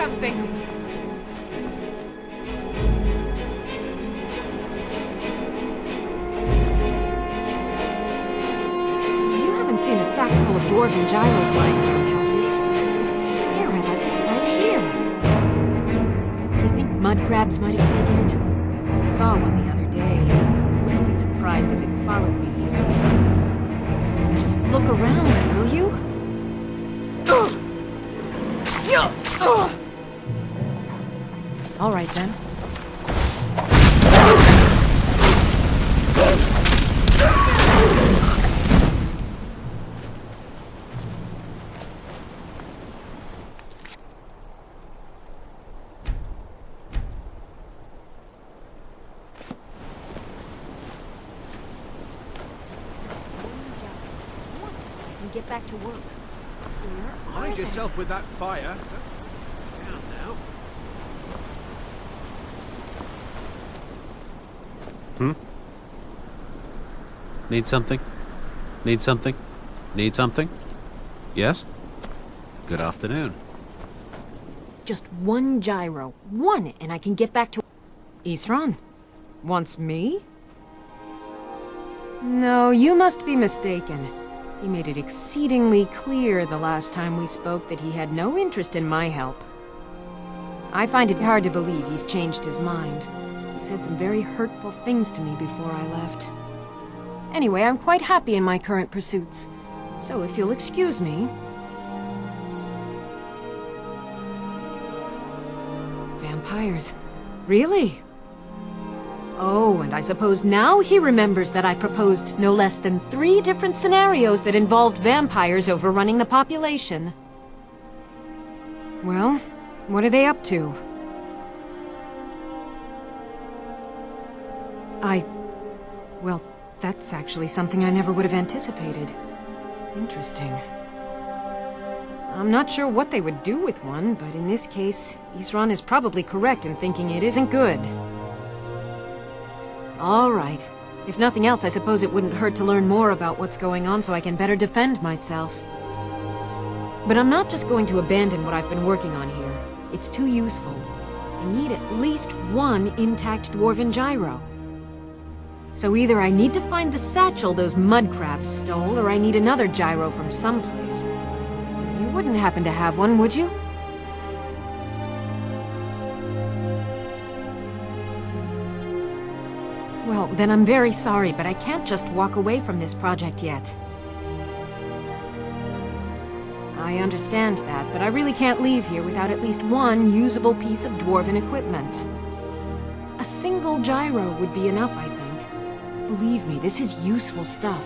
something! You haven't seen a sack full of dwarven gyros lying around, have you? I swear I left it right here. Do you think mud crabs might have taken it? I saw one the other day. Wouldn't be surprised if it followed me here. Just look around, will you? All right, then. Get back to work. Mind yourself with that fire. Down now. Need something? Need something? Need something? Yes? Good afternoon. Just one gyro. One, and I can get back to... Isran? Wants me? No, you must be mistaken. He made it exceedingly clear the last time we spoke that he had no interest in my help. I find it hard to believe he's changed his mind. He said some very hurtful things to me before I left. Anyway, I'm quite happy in my current pursuits. So if you'll excuse me... Vampires. Really? Oh, and I suppose now he remembers that I proposed no less than 3 different scenarios that involved vampires overrunning the population. Well, what are they up to? Well, that's actually something I never would have anticipated. Interesting. I'm not sure what they would do with one, but in this case, Isran is probably correct in thinking it isn't good. All right. If nothing else, I suppose it wouldn't hurt to learn more about what's going on so I can better defend myself. But I'm not just going to abandon what I've been working on here. It's too useful. I need at least one intact dwarven gyro. So either I need to find the satchel those mud crabs stole, or I need another gyro from someplace. You wouldn't happen to have one, would you? Well, then I'm very sorry, but I can't just walk away from this project yet. I understand that, but I really can't leave here without at least one usable piece of dwarven equipment. A single gyro would be enough, I think. Believe me, this is useful stuff.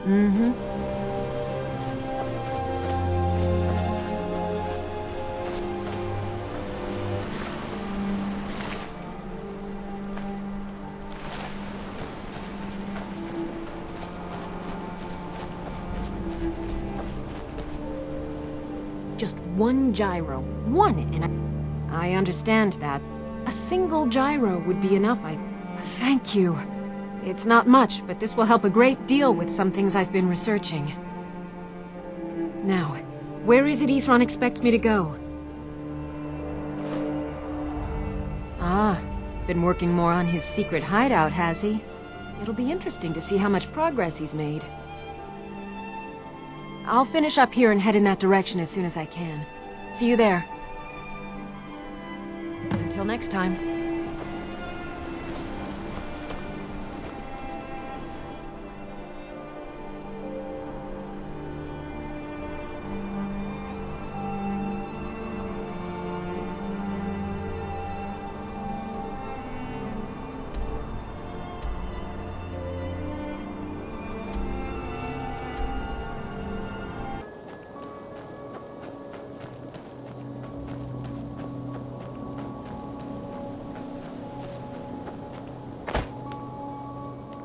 Mm-hmm. Just one gyro. One, and I understand that. A single gyro would be enough, Thank you. It's not much, but this will help a great deal with some things I've been researching. Now, where is it Isran expects me to go? Ah, been working more on his secret hideout, has he? It'll be interesting to see how much progress he's made. I'll finish up here and head in that direction as soon as I can. See you there. Until next time.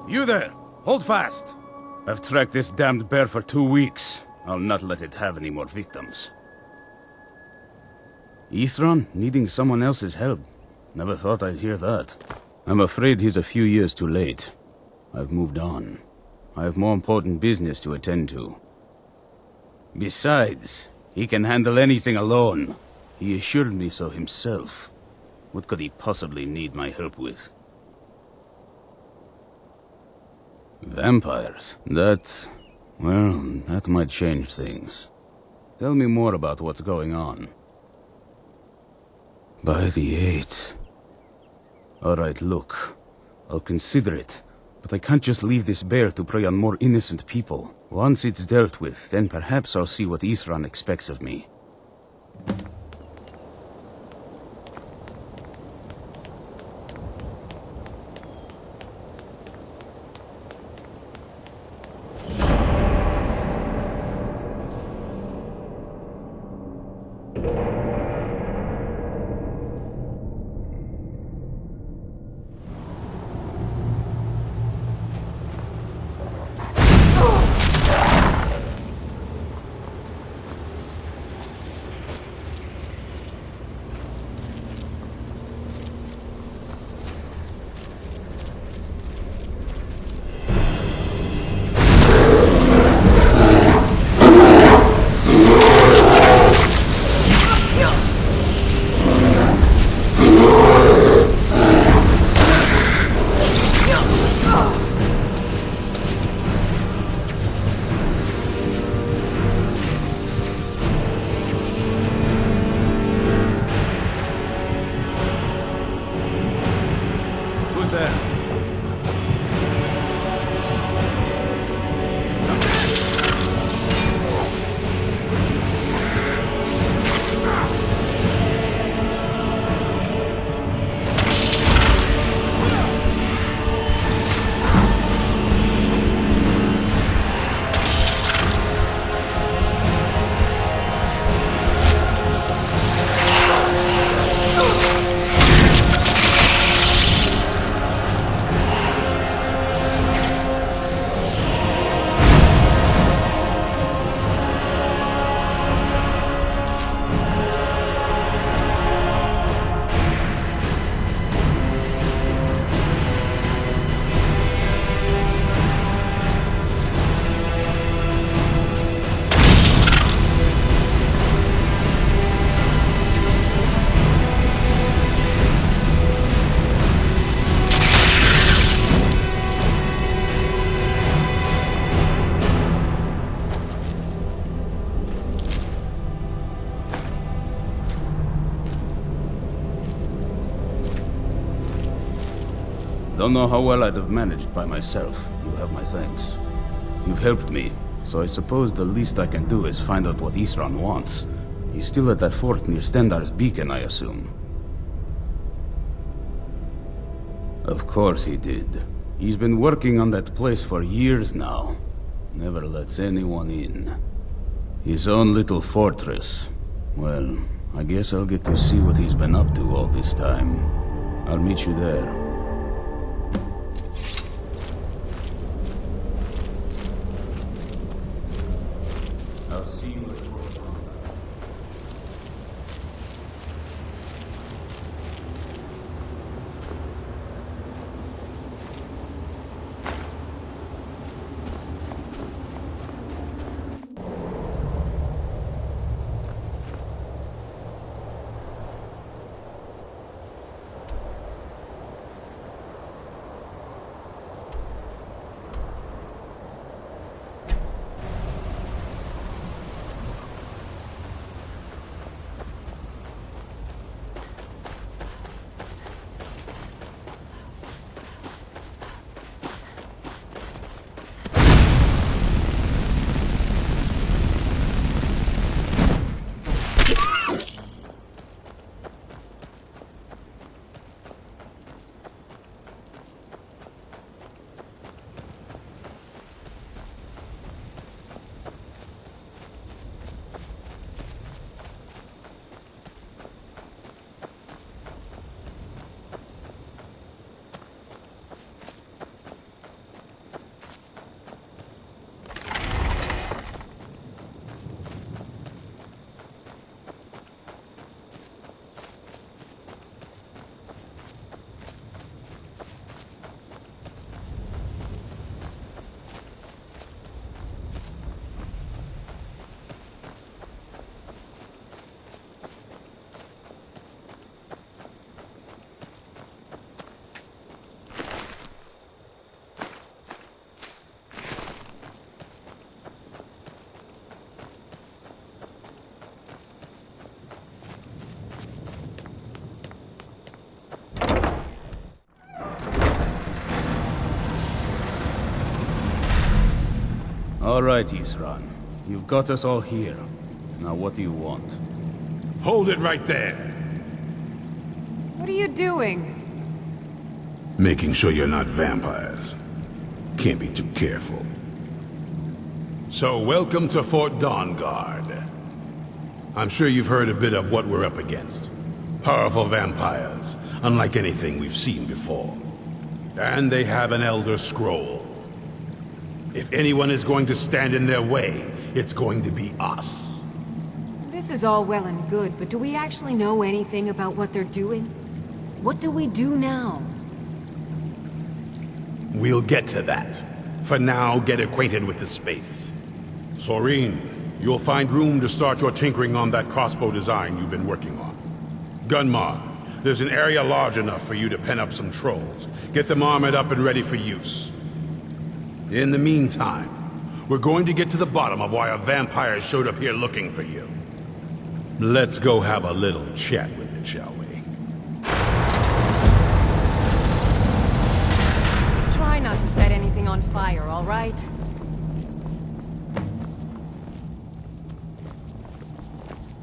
You there! Hold fast! I've tracked this damned bear for 2 weeks. I'll not let it have any more victims. Isran needing someone else's help. Never thought I'd hear that. I'm afraid he's a few years too late. I've moved on. I have more important business to attend to. Besides, he can handle anything alone. He assured me so himself. What could he possibly need my help with? Vampires? That might change things. Tell me more about what's going on. By the 8th. Alright, look. I'll consider it. But I can't just leave this bear to prey on more innocent people. Once it's dealt with, then perhaps I'll see what Isran expects of me. Who's there? Don't know how well I'd have managed by myself. You have my thanks. You've helped me, so I suppose the least I can do is find out what Isran wants. He's still at that fort near Stendar's beacon, I assume. Of course he did. He's been working on that place for years now. Never lets anyone in. His own little fortress. Well, I guess I'll get to see what he's been up to all this time. I'll meet you there. I'll see you at Fort Ronda. All right, Isran. You've got us all here. Now what do you want? Hold it right there. What are you doing? Making sure you're not vampires. Can't be too careful. So, welcome to Fort Dawnguard. I'm sure you've heard a bit of what we're up against. Powerful vampires, unlike anything we've seen before. And they have an Elder Scroll. If anyone is going to stand in their way, it's going to be us. This is all well and good, but do we actually know anything about what they're doing? What do we do now? We'll get to that. For now, get acquainted with the space. Soreen, you'll find room to start your tinkering on that crossbow design you've been working on. Gunmar, there's an area large enough for you to pen up some trolls. Get them armored up and ready for use. In the meantime, we're going to get to the bottom of why a vampire showed up here looking for you. Let's go have a little chat with it, shall we? Try not to set anything on fire, all right?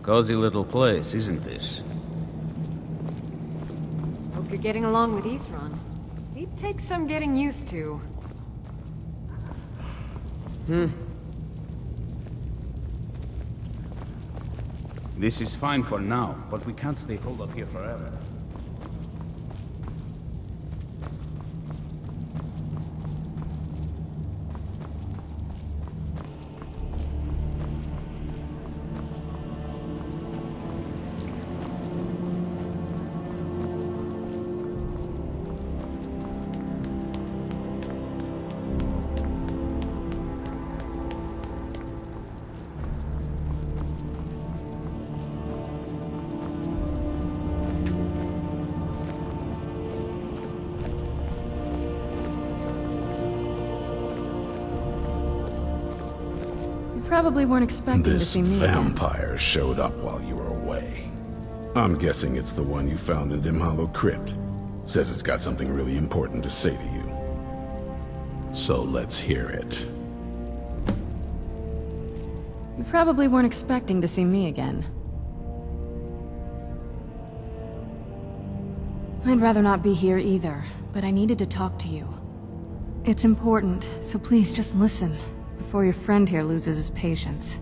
Cozy little place, isn't this? Hope you're getting along with Isran. He'd take some getting used to. This is fine for now, but we can't stay holed up here forever. Probably weren't expecting to This see me again. vampire showed up while you were away. I'm guessing it's the one you found in Dim Hollow Crypt. Says it's got something really important to say to you. So let's hear it. You probably weren't expecting to see me again. I'd rather not be here either, but I needed to talk to you. It's important, so please just listen, before your friend here loses his patience.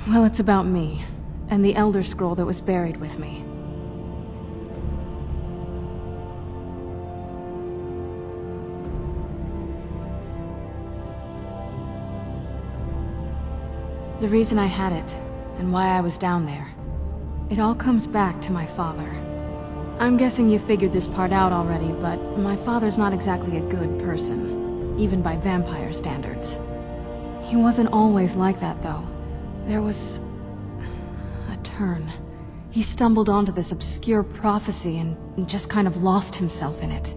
Well, it's about me, and the Elder Scroll that was buried with me. The reason I had it, and why I was down there, it all comes back to my father. I'm guessing you figured this part out already, but my father's not exactly a good person, even by vampire standards. He wasn't always like that, though. There was a turn. He stumbled onto this obscure prophecy and just kind of lost himself in it.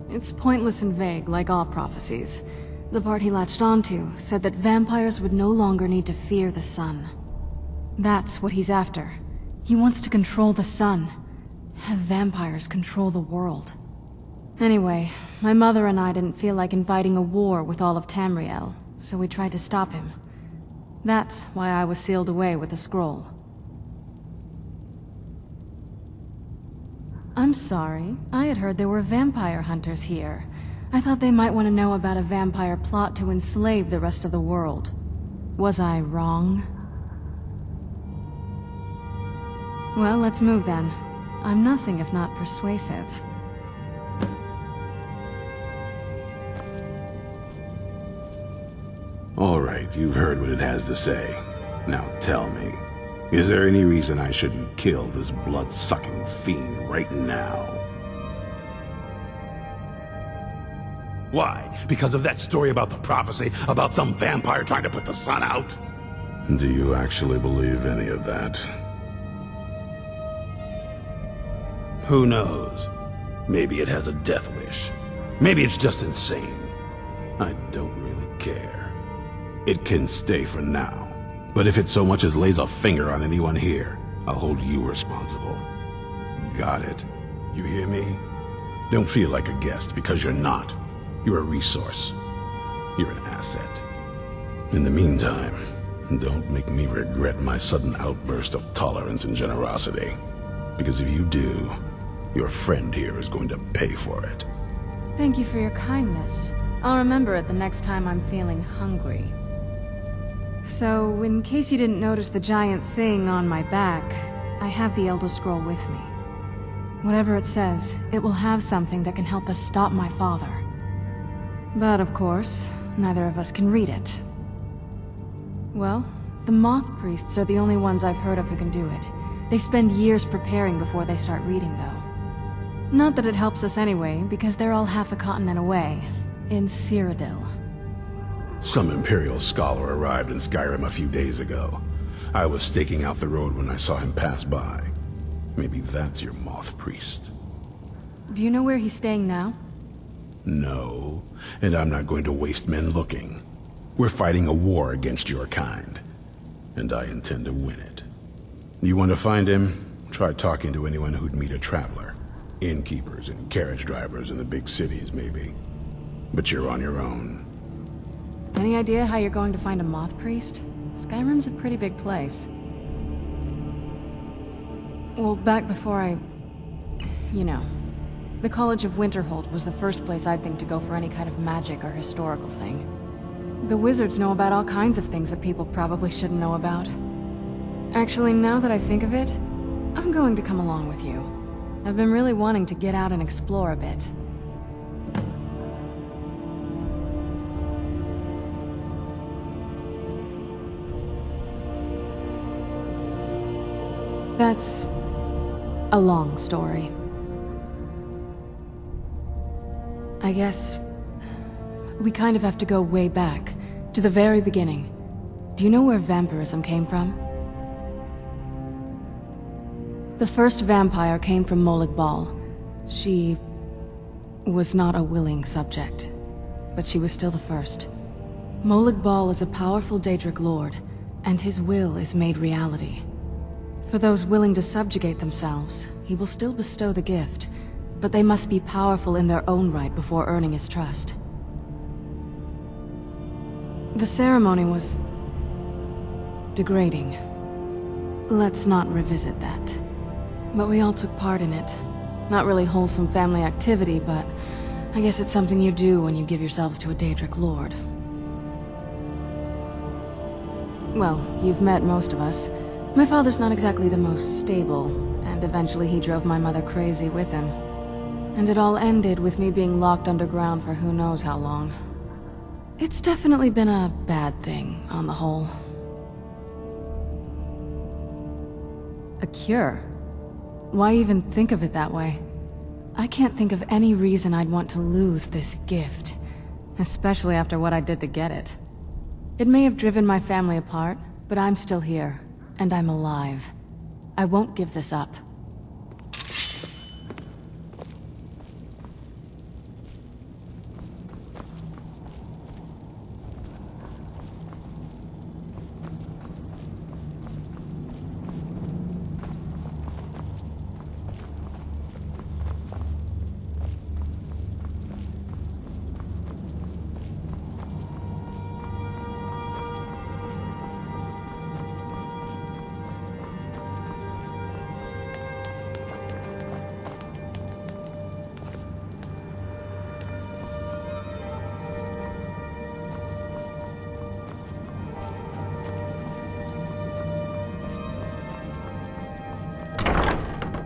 It's pointless and vague, like all prophecies. The part he latched onto said that vampires would no longer need to fear the sun. That's what he's after. He wants to control the sun. Have vampires control the world. Anyway, my mother and I didn't feel like inviting a war with all of Tamriel, so we tried to stop him. That's why I was sealed away with the scroll. I'm sorry. I had heard there were vampire hunters here. I thought they might want to know about a vampire plot to enslave the rest of the world. Was I wrong? Well, let's move then. I'm nothing if not persuasive. All right, you've heard what it has to say. Now tell me, is there any reason I shouldn't kill this blood-sucking fiend right now? Why? Because of that story about the prophecy, about some vampire trying to put the sun out? Do you actually believe any of that? Who knows? Maybe it has a death wish. Maybe it's just insane. I don't really care. It can stay for now. But if it so much as lays a finger on anyone here, I'll hold you responsible. Got it? You hear me? Don't feel like a guest, because you're not. You're a resource. You're an asset. In the meantime, don't make me regret my sudden outburst of tolerance and generosity. Because if you do, your friend here is going to pay for it. Thank you for your kindness. I'll remember it the next time I'm feeling hungry. So, in case you didn't notice the giant thing on my back, I have the Elder Scroll with me. Whatever it says, it will have something that can help us stop my father. But of course, neither of us can read it. Well, the Moth Priests are the only ones I've heard of who can do it. They spend years preparing before they start reading, though. Not that it helps us anyway, because they're all half a continent away, in Cyrodiil. Some Imperial scholar arrived in Skyrim a few days ago. I was staking out the road when I saw him pass by. Maybe that's your Moth Priest. Do you know where he's staying now? No, and I'm not going to waste men looking. We're fighting a war against your kind, and I intend to win it. You want to find him? Try talking to anyone who'd meet a traveler. Innkeepers and carriage drivers in the big cities, maybe. But you're on your own. Any idea how you're going to find a Moth Priest? Skyrim's a pretty big place. Well, back before you know. The College of Winterhold was the first place I'd think to go for any kind of magic or historical thing. The wizards know about all kinds of things that people probably shouldn't know about. Actually, now that I think of it, I'm going to come along with you. I've been really wanting to get out and explore a bit. That's a long story. I guess we kind of have to go way back, to the very beginning. Do you know where vampirism came from? The first vampire came from Molag Bal. She was not a willing subject, but she was still the first. Molag Bal is a powerful Daedric lord, and his will is made reality. For those willing to subjugate themselves, he will still bestow the gift, but they must be powerful in their own right before earning his trust. The ceremony was degrading. Let's not revisit that. But we all took part in it. Not really wholesome family activity, but I guess it's something you do when you give yourselves to a Daedric lord. Well, you've met most of us. My father's not exactly the most stable, and eventually he drove my mother crazy with him. And it all ended with me being locked underground for who knows how long. It's definitely been a bad thing, on the whole. A cure? Why even think of it that way? I can't think of any reason I'd want to lose this gift, especially after what I did to get it. It may have driven my family apart, but I'm still here, and I'm alive. I won't give this up.